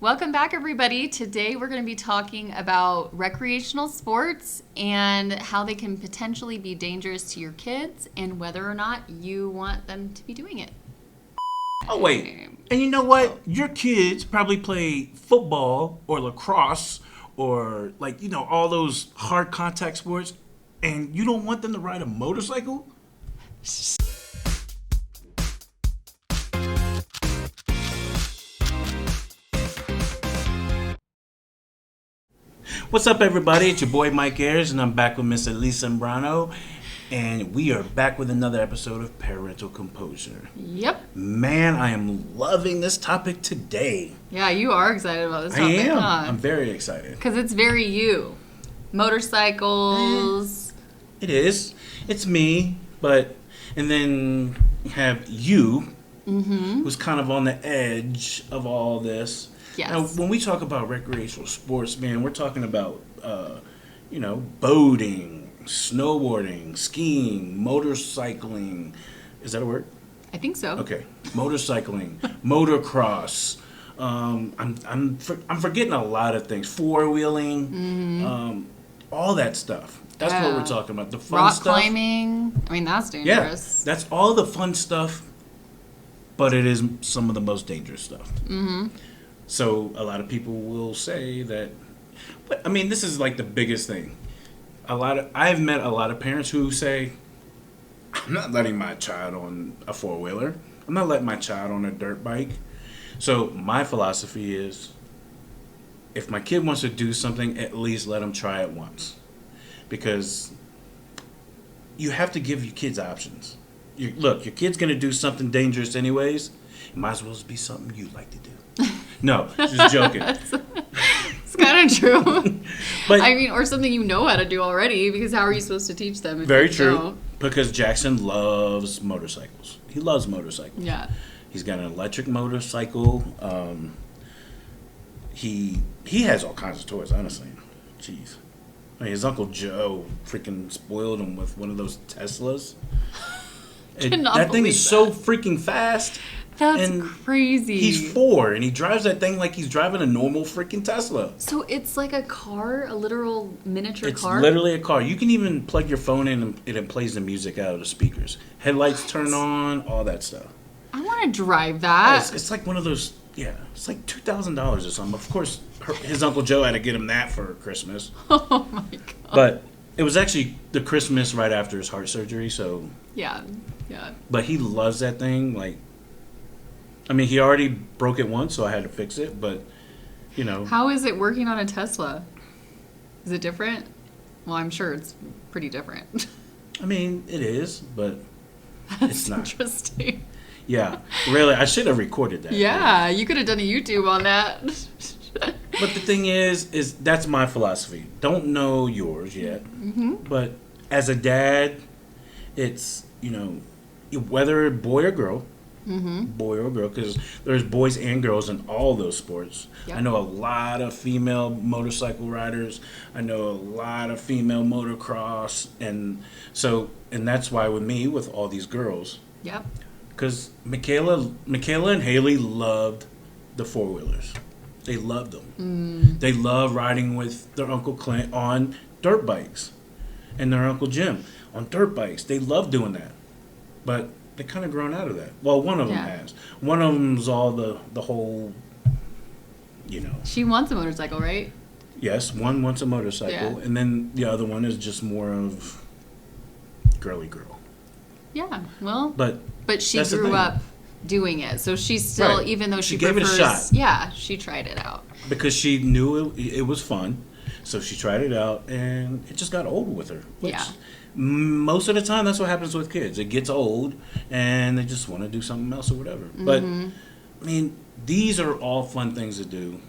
Welcome back, everybody. Today we're going to be talking about recreational sports and how they can potentially be dangerous to your kids and whether or not you want them to be doing it. Oh, wait. And you know what? Your kids probably play football or lacrosse or, all those hard contact sports, and you don't want them to ride a motorcycle? What's up, everybody? It's your boy Mike Ayers, and I'm back with Miss Elise, and we are back with another episode of Parental Composure. Yep. Man, I am loving this topic today. Yeah, you are excited about this topic. I am. Huh? I'm very excited. Because it's very you. Motorcycles. It is. It's me, and then you have you, who's kind of on the edge of all this. Yes. Now, when we talk about recreational sports, man, we're talking about, boating, snowboarding, skiing, motorcycling. Is that a word? I think so. Okay. Motorcycling, motocross. I'm forgetting a lot of things. Four-wheeling, all that stuff. That's what we're talking about. The fun rock stuff. climbing. I mean, that's dangerous. Yeah, that's all the fun stuff, but it is some of the most dangerous stuff. Mm-hmm. So a lot of people will say that, but I mean, this is like the biggest thing. I've met a lot of parents who say, I'm not letting my child on a four-wheeler. I'm not letting my child on a dirt bike. So my philosophy is, if my kid wants to do something, at least let them try it once. Because you have to give your kids options. Look, your kid's going to do something dangerous anyways. It might as well be something you like to do. No, just joking. It's kind of true. But I mean, or something you know how to do already, because how are you supposed to teach them if very you true. don't? Because Jackson loves motorcycles. He loves motorcycles. Yeah. He's got an electric motorcycle. He has all kinds of toys, honestly. Jeez. I mean, his Uncle Joe freaking spoiled him with one of those Teslas. That thing is so freaking fast. That's crazy. He's 4, and he drives that thing like he's driving a normal freaking Tesla. So it's like a car, a literal miniature car? It's literally a car. You can even plug your phone in, and it plays the music out of the speakers. Headlights turn on, all that stuff. I want to drive that. It's like one of those, it's like $2,000 or something. Of course, his Uncle Joe had to get him that for Christmas. Oh, my God. But it was actually the Christmas right after his heart surgery, so... Yeah. But he loves that thing, I mean, he already broke it once, so I had to fix it, but, How is it working on a Tesla? Is it different? Well, I'm sure it's pretty different. I mean, it is, but it's not. Interesting. Yeah, really, I should have recorded that. Yeah, you could have done a YouTube on that. But the thing is that's my philosophy. Don't know yours yet, but as a dad, it's, whether boy or girl, because there's boys and girls in all those sports. Yep. I know a lot of female motorcycle riders. I know a lot of female motocross, and that's why with all these girls. Yep. Because Michaela and Haley loved the four-wheelers. They loved them. They love riding with their Uncle Clint on dirt bikes and their Uncle Jim on dirt bikes. They love doing that. But they kind of grown out of that. Well, one of them has. One of them's all the whole, She wants a motorcycle, right? Yes, one wants a motorcycle. Yeah. And then the other one is just more of girly girl. Yeah, well, but she That's grew up doing it, so she's still, right. Even though she gave prefers, it a shot. Yeah, she tried it out because she knew it was fun, so she tried it out, and it just got old with her. Yeah. Most of the time, that's what happens with kids. It gets old, and they just want to do something else or whatever. But I mean, these are all fun things to do.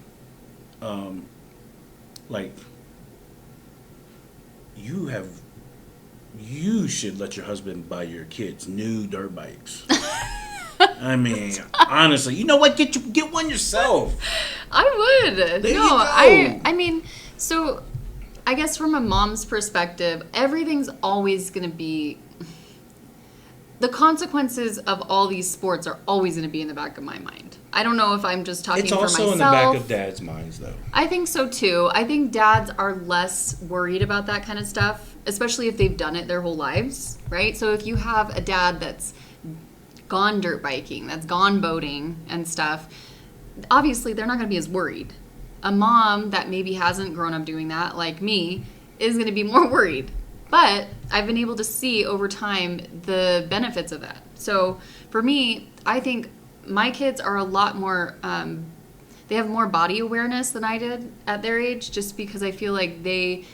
You should let your husband buy your kids new dirt bikes. I mean, honestly, you know what? Get one yourself. I would. There you go. I mean, so I guess from a mom's perspective, everything's always going to be the consequences of all these sports are always going to be in the back of my mind. I don't know if I'm just talking for myself. It's also in the back of dads' minds, though. I think so, too. I think dads are less worried about that kind of stuff, especially if they've done it their whole lives, right? So if you have a dad that's gone dirt biking, that's gone boating and stuff, obviously they're not going to be as worried. A mom that maybe hasn't grown up doing that, like me, is going to be more worried. But I've been able to see over time the benefits of that. So for me, I think my kids are a lot more, they have more body awareness than I did at their age, just because I feel like they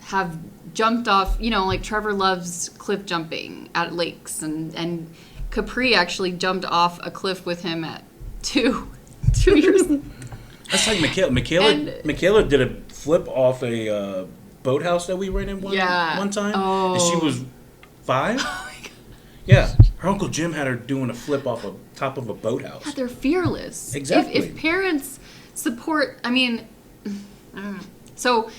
have jumped off, like Trevor loves cliff jumping at lakes, and Capri actually jumped off a cliff with him at 2 years. That's like Michaela did a flip off a boathouse that we were in one time. Oh. And she was 5. Oh my God. Yeah. Her Uncle Jim had her doing a flip off the top of a boathouse. Yeah, they're fearless. Exactly. If parents support, I don't know. So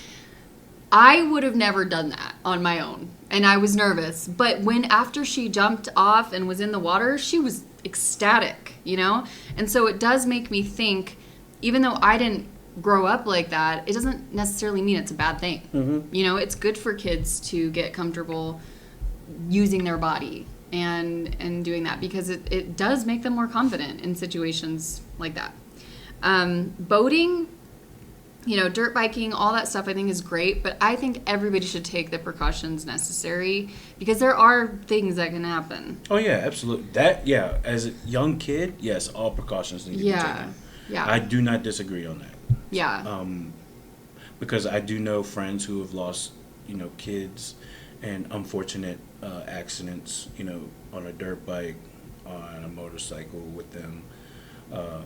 I would have never done that on my own. And I was nervous. But after she jumped off and was in the water, she was ecstatic, And so it does make me think, even though I didn't grow up like that, it doesn't necessarily mean it's a bad thing. Mm-hmm. It's good for kids to get comfortable using their body and doing that, because it does make them more confident in situations like that. Boating, dirt biking, all that stuff I think is great, but I think everybody should take the precautions necessary, because there are things that can happen. Oh yeah, absolutely. As a young kid, yes, all precautions need to be taken. Yeah. I do not disagree on that. Yeah. Because I do know friends who have lost, kids and unfortunate accidents, on a dirt bike, on a motorcycle with them,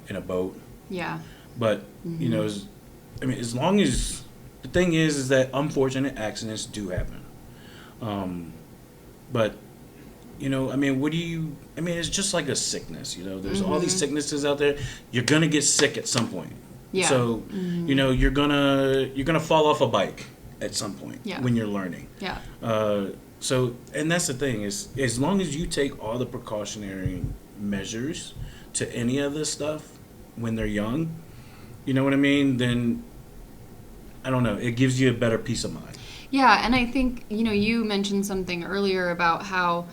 in a boat. Yeah. But, as long as, the thing is that unfortunate accidents do happen. But, it's just like a sickness, there's all these sicknesses out there. You're going to get sick at some point. Yeah. So, you're gonna fall off a bike at some point when you're learning. Yeah. And that's the thing, is as long as you take all the precautionary measures to any of this stuff when they're young, you know what I mean? Then, I don't know, it gives you a better peace of mind. Yeah, and I think, you mentioned something earlier about how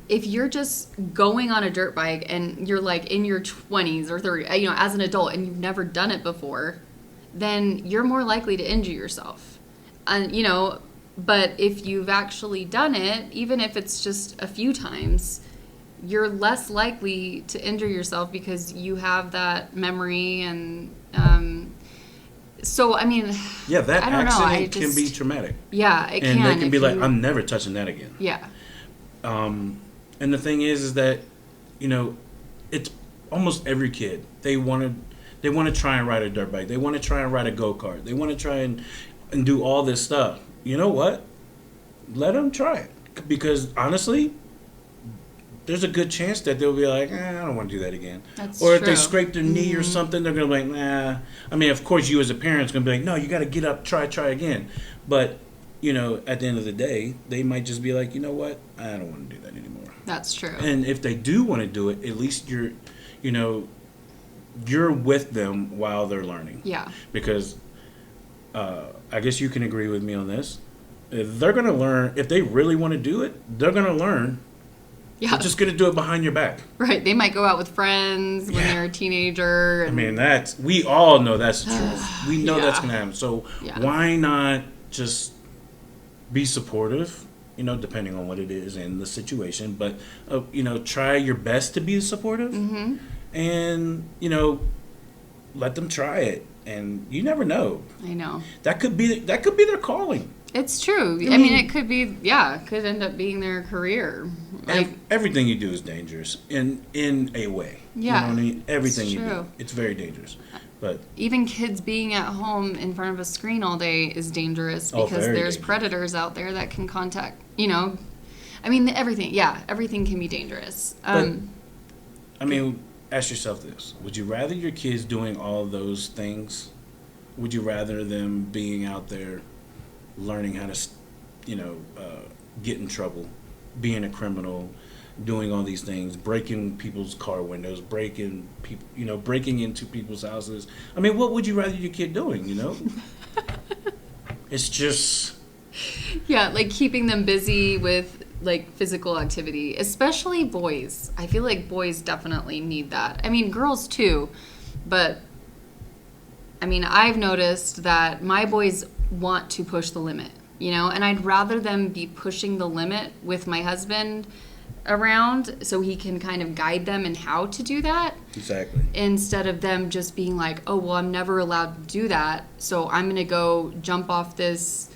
if you're just going on a dirt bike and you're like in your 20s or 30s, as an adult, and you've never done it before, then you're more likely to injure yourself. And, but if you've actually done it, even if it's just a few times, you're less likely to injure yourself because you have that memory. And so, yeah, that I don't accident can be traumatic. Yeah, it can. And they can be like, you, I'm never touching that again. Yeah. And the thing is that, it's almost every kid. They want to try and ride a dirt bike. They want to try and ride a go-kart. They want to try and do all this stuff. You know what? Let them try it. Because honestly, there's a good chance that they'll be like, I don't want to do that again. That's or true. If they scrape their knee or something, they're going to be like, nah. Of course, you as a parent is going to be like, no, you got to get up, try again. But, at the end of the day, they might just be like, you know what? I don't want to do that anymore. That's true. And if they do want to do it, at least you're with them while they're learning. Yeah. Because I guess you can agree with me on this. If they're going to learn, if they really want to do it, they're going to learn. Yeah. They're just going to do it behind your back. Right. They might go out with friends when they're a teenager. And we all know that's the truth. We know that's going to happen. So why not just be supportive, depending on what it is and the situation. But, try your best to be supportive. Mm-hmm. And, let them try it. And you never know. I know. That could be their calling. It's true. I mean, it could be, it could end up being their career. Everything you do is dangerous in a way. Yeah. You know what I mean? Everything you do. It's very dangerous. But even kids being at home in front of a screen all day is dangerous because there's predators out there that can contact, everything. Yeah, everything can be dangerous. Ask yourself this. Would you rather your kids doing all those things? Would you rather them being out there learning how to, get in trouble, being a criminal, doing all these things, breaking people's car windows, breaking into people's houses. I mean, what would you rather your kid doing, It's just... Yeah, like keeping them busy with like physical activity, especially boys. I feel like boys definitely need that. I mean, girls too, but I mean, I've noticed that my boys want to push the limit, and I'd rather them be pushing the limit with my husband around so he can kind of guide them in how to do that. Exactly. Instead of them just being like, oh, well, I'm never allowed to do that, so I'm going to go jump off this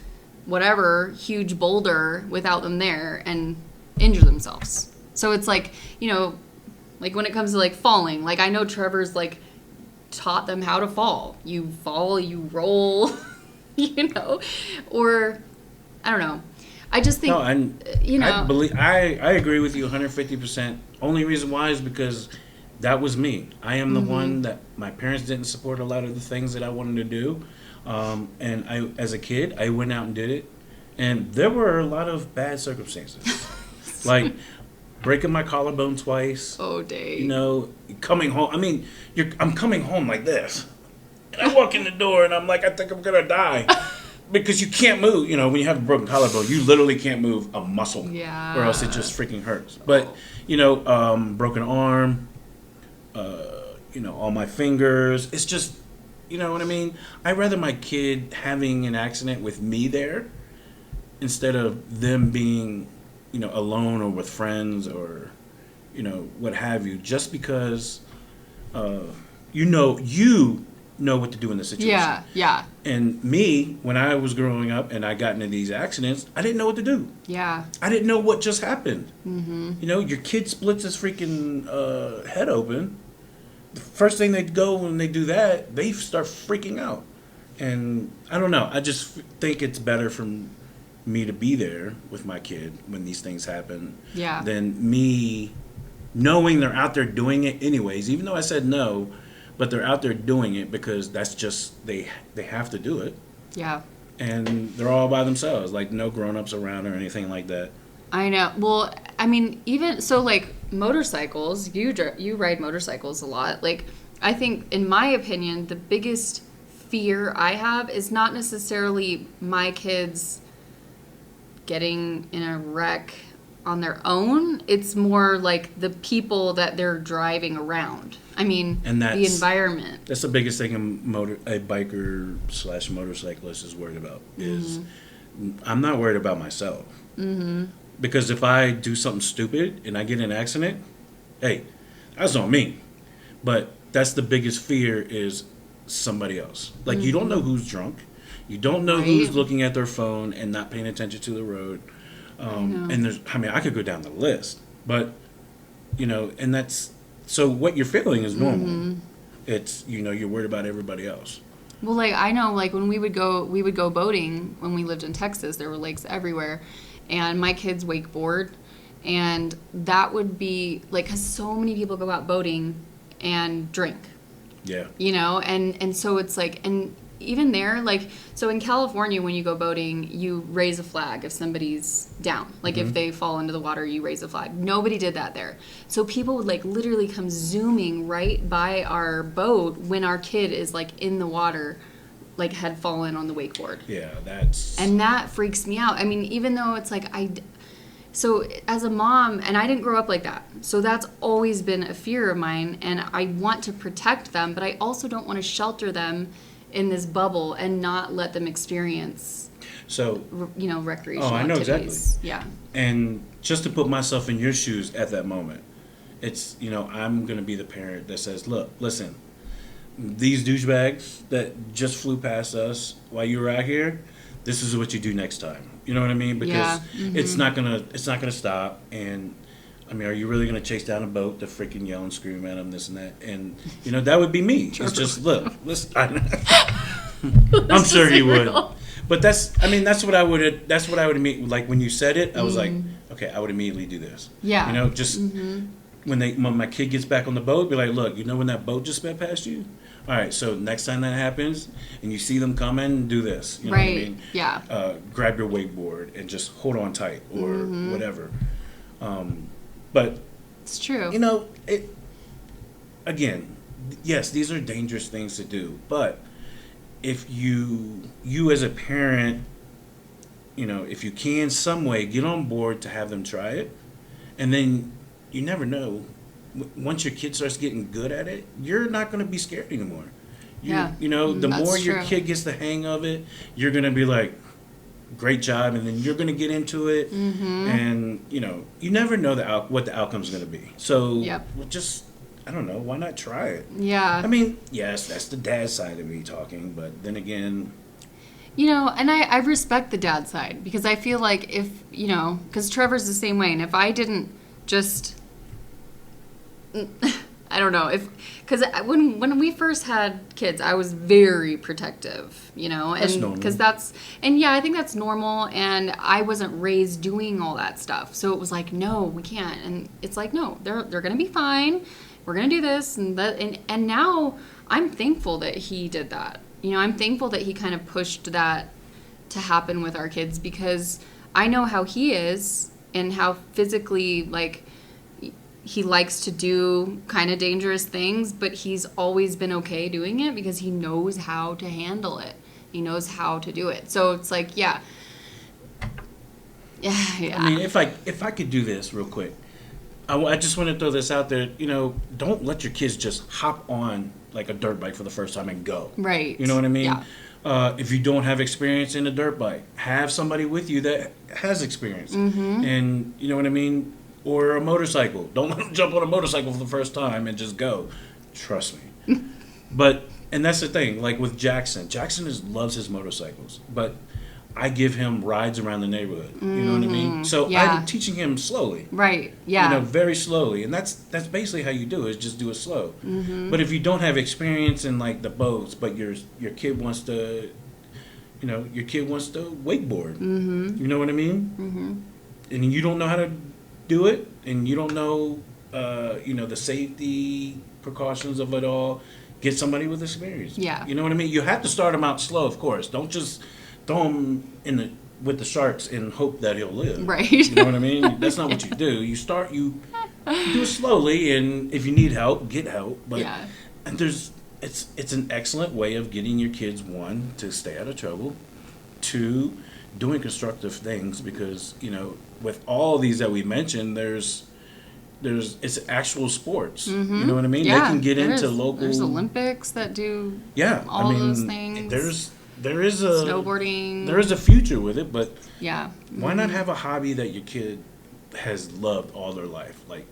whatever huge boulder without them there and injure themselves. So it's like, like when it comes to like falling, like I know Trevor's like taught them how to fall. You fall, you roll, or I don't know. I just think, I agree with you 150%. Only reason why is because that was me. I am the one that my parents didn't support a lot of the things that I wanted to do. And I, as a kid, I went out and did it. And there were a lot of bad circumstances. Like breaking my collarbone twice. Oh, dang. Coming home. I mean, I'm coming home like this. And I walk in the door and I'm like, I think I'm going to die. Because you can't move, when you have a broken collarbone, you literally can't move a muscle. Yeah. Or else it just freaking hurts. But, broken arm, all my fingers. It's just, you know what I mean? I'd rather my kid having an accident with me there instead of them being, alone or with friends or, what have you. Just because, you know what to do in this situation. Yeah, yeah. And me, when I was growing up and I got into these accidents, I didn't know what to do. Yeah. I didn't know what just happened. Mm-hmm. Your kid splits his freaking head open. The first thing they go when they do that, they start freaking out. And I don't know. I just think it's better for me to be there with my kid when these things happen. Yeah. Than me knowing they're out there doing it anyways, even though I said no. But they're out there doing it because that's just, they have to do it. Yeah. And they're all by themselves, like no grown-ups around or anything like that. I know. Well, I mean, even, so like motorcycles, you ride motorcycles a lot. Like, I think, in my opinion, the biggest fear I have is not necessarily my kids getting in a wreck on their own. It's more like the people that they're driving around. I mean, the environment. That's the biggest thing a biker / motorcyclist is worried about. Is I'm not worried about myself. Mm-hmm. Because if I do something stupid and I get in an accident, hey, that's on me. But that's the biggest fear is somebody else. Like, you don't know who's drunk. You don't know who's looking at their phone and not paying attention to the road. And I could go down the list. But, and that's... So what you're feeling is normal. Mm-hmm. It's, you're worried about everybody else. Well, like, I know, like, when we would go boating when we lived in Texas, there were lakes everywhere. And my kids wakeboard. And that would be, like, because so many people go out boating and drink. Yeah. And so it's like, and even there, like, so in California, when you go boating, you raise a flag if somebody's down. Like, if they fall into the water, you raise a flag. Nobody did that there. So people would, like, literally come zooming right by our boat when our kid is, like, in the water, like, had fallen on the wakeboard. Yeah, And that freaks me out. I mean, even though it's, like, so as a mom, and I didn't grow up like that, so that's always been a fear of mine, and I want to protect them, but I also don't want to shelter them in this bubble and not let them experience recreational I know activities. Exactly. Yeah. And just to put myself in your shoes at that moment, it's, I'm going to be the parent that says, look, listen, these douchebags that just flew past us while you were out here, this is what you do next time. You know what I mean? Because it's not gonna stop. And I mean, are you really gonna chase down a boat to freaking yell and scream at them, this and that? And that would be me. It's just, look, listen. I'm sure you would. But that's what I would immediately, like, when you said it, I was like, okay, I would immediately do this. Yeah. When my kid gets back on the boat, be like, look, when that boat just sped past you? All right, so next time that happens and you see them coming, do this. You know what I mean? Yeah. Grab your wakeboard and just hold on tight or whatever. But It's true. Again, yes, these are dangerous things to do. But if you as a parent, if you can some way get on board to have them try it, and then you never know. Once your kid starts getting good at it, you're not going to be scared anymore. The more your kid gets the hang of it, you're going to be like, great job, and then you're going to get into it, and you never know what the outcome's going to be. So just, I don't know, why not try it? Yeah. I mean, yes, that's the dad side of me talking, but then again, and I respect the dad side, because I feel like if, because Trevor's the same way, and if I didn't just, I don't know, because when we first had kids, I was very protective, That's and normal. because I think that's normal, and I wasn't raised doing all that stuff, so it was like, no, we can't, and it's like, no, they're gonna be fine, we're gonna do this and that, and now I'm thankful that he did that. I'm thankful that he kind of pushed that to happen with our kids, because I know how he is and how physically, like, he likes to do kind of dangerous things, but he's always been okay doing it because he knows how to handle it. He knows how to do it. So it's like, yeah. I mean, if I could do this real quick, I just want to throw this out there. Don't let your kids just hop on like a dirt bike for the first time and go. Right. You know what I mean? Yeah. If you don't have experience in a dirt bike, have somebody with you that has experience. And you know what I mean? Or a motorcycle. Don't let them jump on a motorcycle for the first time and just go. Trust me. And that's the thing. Like with Jackson loves his motorcycles, but I give him rides around the neighborhood. You know what I mean? So I'm teaching him slowly. Right. Yeah. Very slowly, and that's basically how you do it. Is just do it slow. But if you don't have experience in like the boats, but your kid wants to, wakeboard. You know what I mean? And you don't know how to do it, and you don't know, the safety precautions of it all. Get somebody with experience. Yeah. You know what I mean? You have to start him out slow, of course. Don't just throw him with the sharks and hope that he'll live. Right. You know what I mean? That's not what you do. You do it slowly, and if you need help, get help. But and it's an excellent way of getting your kids, one, to stay out of trouble, two, doing constructive things, because with all these that we mentioned, it's actual sports. You know what I mean? Yeah, they can get into local. There's Olympics that do all those things. There is a snowboarding. There is a future with it, but why not have a hobby that your kid has loved all their life? Like,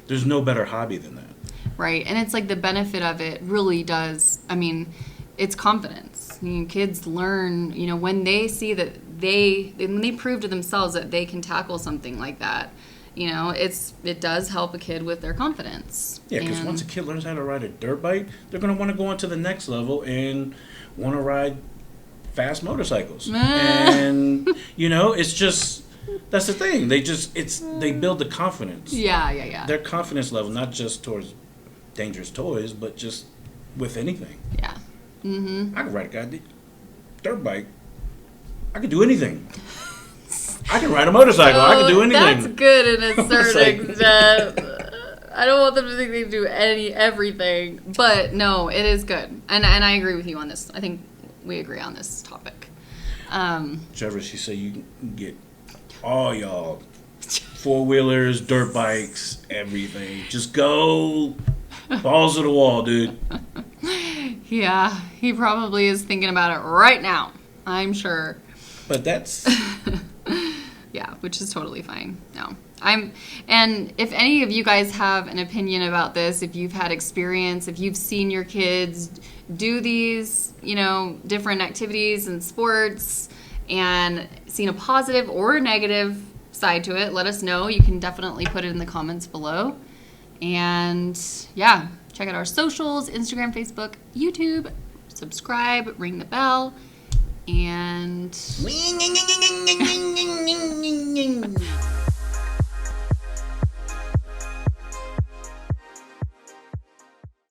there's no better hobby than that. Right, and it's like the benefit of it really does. I mean, it's confidence. Kids learn, when they see that when they prove to themselves that they can tackle something like that. It does help a kid with their confidence. Yeah, because once a kid learns how to ride a dirt bike, they're going to want to go on to the next level and want to ride fast motorcycles. And, it's just, that's the thing. They build the confidence. Yeah. Their confidence level, not just towards dangerous toys, but just with anything. Yeah. I can ride a goddamn dirt bike. I can do anything. I can ride a motorcycle. I can do anything. That's good in a certain extent. I don't want them to think they can do everything, but no, it is good, and I agree with you on this. I think we agree on this topic. Trevor, she said you can get all y'all 4-wheelers, dirt bikes, everything. Just go balls to the wall, dude. Yeah, he probably is thinking about it right now. I'm sure. But that's. Yeah, which is totally fine. No. And if any of you guys have an opinion about this, if you've had experience, if you've seen your kids do these, different activities and sports and seen a positive or a negative side to it, let us know. You can definitely put it in the comments below. And check out our socials, Instagram, Facebook, YouTube, subscribe, ring the bell. And